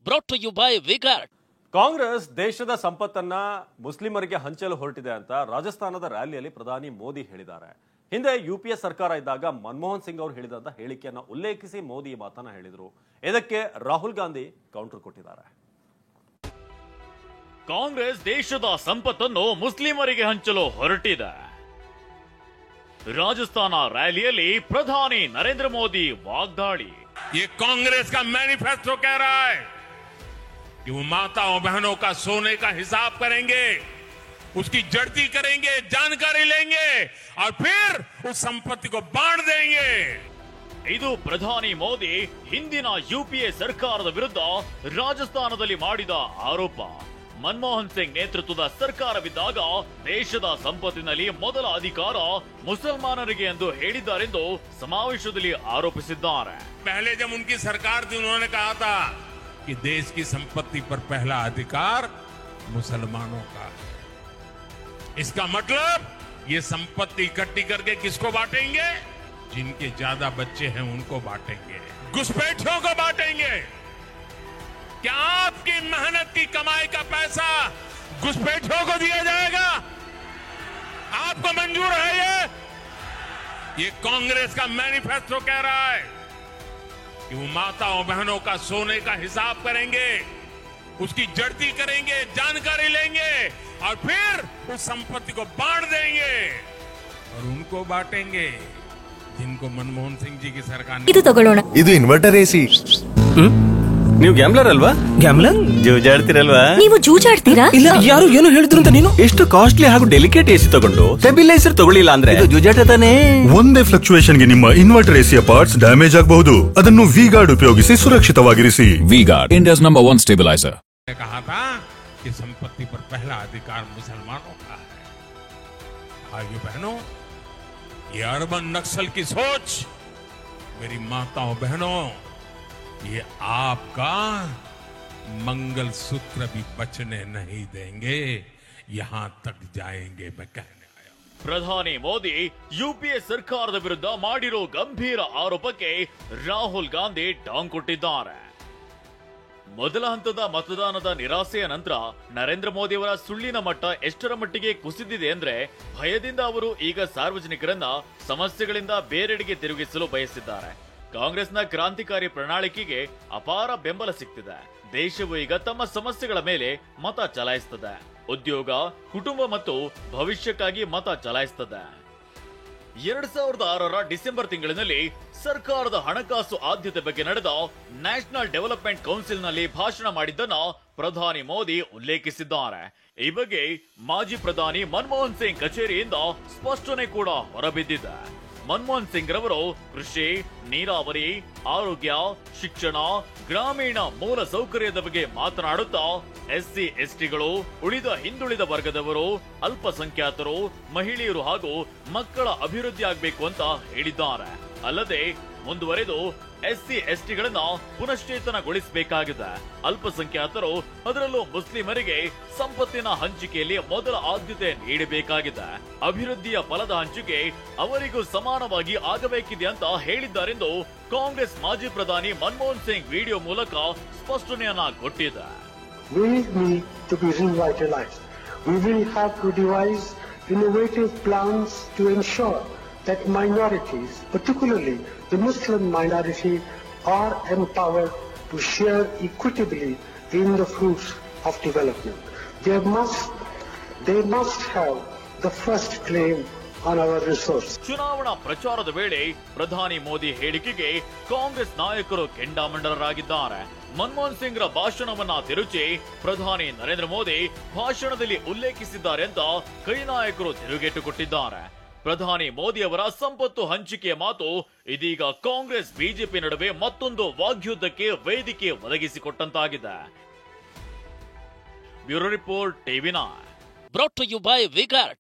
brought to you by Vigard. Congress ದೇಶದ ಸಂಪತ್ತನ್ನ ಮುಸ್ಲಿಮರಿಗೆ ಹಂಚಲು ಹೊರಟಿದೆ ಅಂತ ರಾಜಸ್ಥಾನದ ರ್ಯಾಲಿಯಲ್ಲಿ ಪ್ರಧಾನಿ ಮೋದಿ ಹೇಳಿದ್ದಾರೆ. ಹಿಂದೆ ಯುಪಿಎ ಸರ್ಕಾರ ಇದ್ದಾಗ ಮನಮೋಹನ್ ಸಿಂಗ್ ಅವರು ಹೇಳಿದಂತ ಹೇಳಿಕೆಯನ್ನು ಉಲ್ಲೇಖಿಸಿ ಮೋದಿ ಮಾತನ್ನ ಹೇಳಿದರು. ಇದಕ್ಕೆ ರಾಹುಲ್ ಗಾಂಧಿ ಕೌಂಟರ್ ಕೊಟ್ಟಿದ್ದಾರೆ. ಕಾಂಗ್ರೆಸ್ ದೇಶದ ಸಂಪತ್ತನ್ನು ಮುಸ್ಲಿಮರಿಗೆ ಹಂಚಲು ಹೊರಟಿದೆ. ರಾಜಸ್ಥಾನ ರ್ಯಾಲಿಯಲ್ಲಿ ಪ್ರಧಾನಿ ನರೇಂದ್ರ ಮೋದಿ ವಾಗ್ದಾಳಿ. ये कांग्रेस का मैनिफेस्टो कह रहा है कि वो माताओं बहनों का सोने का हिसाब करेंगे, उसकी जड़ती करेंगे, जानकारी लेंगे और फिर उस संपत्ति को बांट देंगे. ಇದು ಪ್ರಧಾನಿ ಮೋದಿ ಹಿಂದಿನ ಯುಪಿಎ ಸರ್ಕಾರದ ವಿರುದ್ಧ ರಾಜಸ್ಥಾನದಲ್ಲಿ ಮಾಡಿದ ಆರೋಪ. ಮನಮೋಹನ್ ಸಿಂಗ್ ನೇತೃತ್ವದ ಸರ್ಕಾರವಿದ್ದಾಗ ದೇಶದ ಸಂಪತ್ತಿನಲ್ಲಿ ಮೊದಲ ಅಧಿಕಾರ ಮುಸಲ್ಮಾನರಿಗೆ ಎಂದು ಹೇಳಿದ್ದಾರೆಂದು ಸಮಾವೇಶದಲ್ಲಿ ಆರೋಪಿಸಿದ್ದಾರೆ. पहले जब उनकी सरकार थी उन्होंने कहा था कि देश की संपत्ति पर पहला अधिकार मुसलमानों का है. इसका मतलब ये संपत्ति इकट्ठी करके किसको बांटेंगे? जिनके ज्यादा बच्चे हैं उनको बांटेंगे, घुसपैठियों को बांटेंगे. क्या आपकी मेहनत की कमाई का पैसा घुसपैठियों को दिया जाएगा? आपको मंजूर है? ये कांग्रेस का मैनिफेस्टो कह रहा है कि वो माताओं बहनों का सोने का हिसाब करेंगे, उसकी जड़ती करेंगे, जानकारी लेंगे और फिर उस संपत्ति को बांट देंगे और उनको बांटेंगे जिनको मनमोहन सिंह जी की सरकार ने. ಇದು ಇನ್ವರ್ಟರ್ ಎಸಿ. ನೀವು ಗ್ಯಾಮ್ಲರ್ ಅಲ್ವಾ? ಗ್ಯಾಮ್ಲರ್ ಜೂಜಾಡ್ತಿರಲ್ವಾ? ನೀವು ಜೂಜಾಡ್ತೀರಾ? ಇಲ್ಲ, ಯಾರು ಏನು ಹೇಳಿದ್ರು ಅಂತ ನೀನು ಎಷ್ಟು ಕಾಸ್ಟ್ಲಿ ಹಾಗೂ ಡೆಲಿಕೇಟ್ ಎಸಿ ತಗೊಂಡು ಸ್ಟೆಬಿಲೈಸರ್ ತಗೊಳ್ಳಿಲ್ಲ ಅಂದ್ರೆ ಇದು ಜೂಜಾಟ ತಾನೇ. ಒಂದೇ ಫ್ಲಕ್ಚುಯೇಷನ್ ಗೆ ನಿಮ್ಮ ಇನ್ವರ್ಟರ್ ಎಸಿಯ ಪಾರ್ಟ್ಸ್ ಡ್ಯಾಮೇಜ್ ಆಗಬಹುದು. ಅದನ್ನು ವಿಗಾರ್ಡ್ ಉಪಯೋಗಿಸಿ ಸುರಕ್ಷಿತವಾಗಿರಿಸಿ. V Guard, India's number 1 stabiliser. कहा था कि संपत्ति पर पहला अधिकार मुसलमानों का है. भाइयों बहनों, ये अर्बन नक्सल की सोच, मेरी माताओं बहनों, ये आपका मंगल सूत्र भी बचने नहीं देंगे. यहां तक जाएंगे मैं कहने आया. ಪ್ರಧಾನಿ ಮೋದಿ ಯುಪಿಎ ಸರ್ಕಾರದ ವಿರುದ್ಧ ಮಾಡಿರೋ ಗಂಭೀರ ಆರೋಪಕ್ಕೆ ರಾಹುಲ್ ಗಾಂಧಿ ಟಾಂಗ್ ಕೊಟ್ಟಿದ್ದಾರೆ. ಮೊದಲ ಹಂತದ ಮತದಾನದ ನಿರಾಸೆಯ ನಂತರ ನರೇಂದ್ರ ಮೋದಿ ಅವರ ಸುಳ್ಳಿನ ಮಟ್ಟ ಎಷ್ಟರ ಮಟ್ಟಿಗೆ ಕುಸಿದಿದೆ ಅಂದ್ರೆ ಭಯದಿಂದ ಅವರು ಈಗ ಸಾರ್ವಜನಿಕರನ್ನ ಸಮಸ್ಯೆಗಳಿಂದ ಬೇರೆಡೆಗೆ ತಿರುಗಿಸಲು ಬಯಸಿದ್ದಾರೆ. ಕಾಂಗ್ರೆಸ್ನ ಕ್ರಾಂತಿಕಾರಿ ಪ್ರಣಾಳಿಕೆಗೆ ಅಪಾರ ಬೆಂಬಲ ಸಿಗ್ತಿದೆ. ದೇಶವು ಈಗ ತಮ್ಮ ಸಮಸ್ಯೆಗಳ ಮೇಲೆ ಮತ ಚಲಾಯಿಸುತ್ತದೆ. ಉದ್ಯೋಗ, ಕುಟುಂಬ ಮತ್ತು ಭವಿಷ್ಯಕ್ಕಾಗಿ ಮತ ಚಲಾಯಿಸುತ್ತದೆ. 2006ರ ಡಿಸೆಂಬರ್ ತಿಂಗಳಿನಲ್ಲಿ ಸರ್ಕಾರದ ಹಣಕಾಸು ಆದ್ಯತೆ ಬಗ್ಗೆ ನಡೆದ ನ್ಯಾಷನಲ್ ಡೆವಲಪ್ಮೆಂಟ್ ಕೌನ್ಸಿಲ್ನಲ್ಲಿ ಭಾಷಣ ಮಾಡಿದ್ದನ್ನ ಪ್ರಧಾನಿ ಮೋದಿ ಉಲ್ಲೇಖಿಸಿದ್ದಾರೆ. ಈ ಬಗ್ಗೆ ಮಾಜಿ ಪ್ರಧಾನಿ ಮನಮೋಹನ್ ಸಿಂಗ್ ಕಚೇರಿಯಿಂದ ಸ್ಪಷ್ಟನೆ ಕೂಡ ಹೊರಬಿದ್ದಿದೆ. ಮನಮೋಹನ್ ಸಿಂಗ್ ರವರು ಕೃಷಿ, ನೀರಾವರಿ, ಆರೋಗ್ಯ, ಶಿಕ್ಷಣ, ಗ್ರಾಮೀಣ ಮೂಲ ಸೌಕರ್ಯದ ಬಗ್ಗೆ ಮಾತನಾಡುತ್ತಾ ಎಸ್ಸಿ ಎಸ್ಟಿಗಳು, ಉಳಿದ ಹಿಂದುಳಿದ ವರ್ಗದವರು, ಅಲ್ಪಸಂಖ್ಯಾತರು, ಮಹಿಳೆಯರು ಹಾಗೂ ಮಕ್ಕಳ ಅಭಿವೃದ್ಧಿ ಆಗಬೇಕು ಅಂತ ಹೇಳಿದ್ದಾರೆ. ಅಲ್ಲದೆ ಮುಂದುವರೆದು ಎಸ್ಸಿ ಎಸ್ಟಿಗಳನ್ನ ಪುನಶ್ಚೇತನಗೊಳಿಸಬೇಕಾಗಿದೆ. ಅಲ್ಪಸಂಖ್ಯಾತರು, ಅದರಲ್ಲೂ ಮುಸ್ಲಿಮರಿಗೆ ಸಂಪತ್ತಿನ ಹಂಚಿಕೆಯಲ್ಲಿ ಮೊದಲ ಆದ್ಯತೆ ನೀಡಬೇಕಾಗಿದೆ. ಅಭಿವೃದ್ಧಿಯ ಫಲದ ಹಂಚಿಕೆ ಅವರಿಗೂ ಸಮಾನವಾಗಿ ಆಗಬೇಕಿದೆ ಅಂತ ಹೇಳಿದ್ದಾರೆಂದು ಕಾಂಗ್ರೆಸ್ ಮಾಜಿ ಪ್ರಧಾನಿ ಮನಮೋಹನ್ ಸಿಂಗ್ ವಿಡಿಯೋ ಮೂಲಕ ಸ್ಪಷ್ಟನೆಯನ್ನ ಕೊಟ್ಟಿದೆ. We need to be revitalized. We will have to devise innovative plans to ensure that minorities, particularly the Muslim minority, are empowered to share equitably in the fruits of development. They must have the first claim on our resources. ಚುನಾವಣಾ ಪ್ರಚಾರದ ವೇಳೆ ಪ್ರಧಾನಿ ಮೋದಿ ಹೇಳಿಕೆಗೆ ಕಾಂಗ್ರೆಸ್ ನಾಯಕರು ಕೆಂಡಾಮಂಡಲರಾಗಿದ್ದಾರೆ. ಮನಮೋಹನ್ ಸಿಂಗ್ ರ ಭಾಷಣವನ್ನ ತಿರುಚಿ ಪ್ರಧಾನಿ ನರೇಂದ್ರ ಮೋದಿ ಭಾಷಣದಲ್ಲಿ ಉಲ್ಲೇಖಿಸಿದ್ದಾರೆ ಅಂತ ಕೈ ನಾಯಕರು ತಿರುಗೇಟು ಕೊಟ್ಟಿದ್ದಾರೆ. ಪ್ರಧಾನಿ ಮೋದಿ ಅವರ ಸಂಪತ್ತು ಹಂಚಿಕೆಯ ಮಾತು ಇದೀಗ ಕಾಂಗ್ರೆಸ್ ಬಿಜೆಪಿ ನಡುವೆ ಮತ್ತೊಂದು ವಾಗ್ಯುದ್ಧಕ್ಕೆ ವೇದಿಕೆ ಒದಗಿಸಿಕೊಟ್ಟಂತಾಗಿದೆ. Bureau report TV nine. Brought to you by Vigard.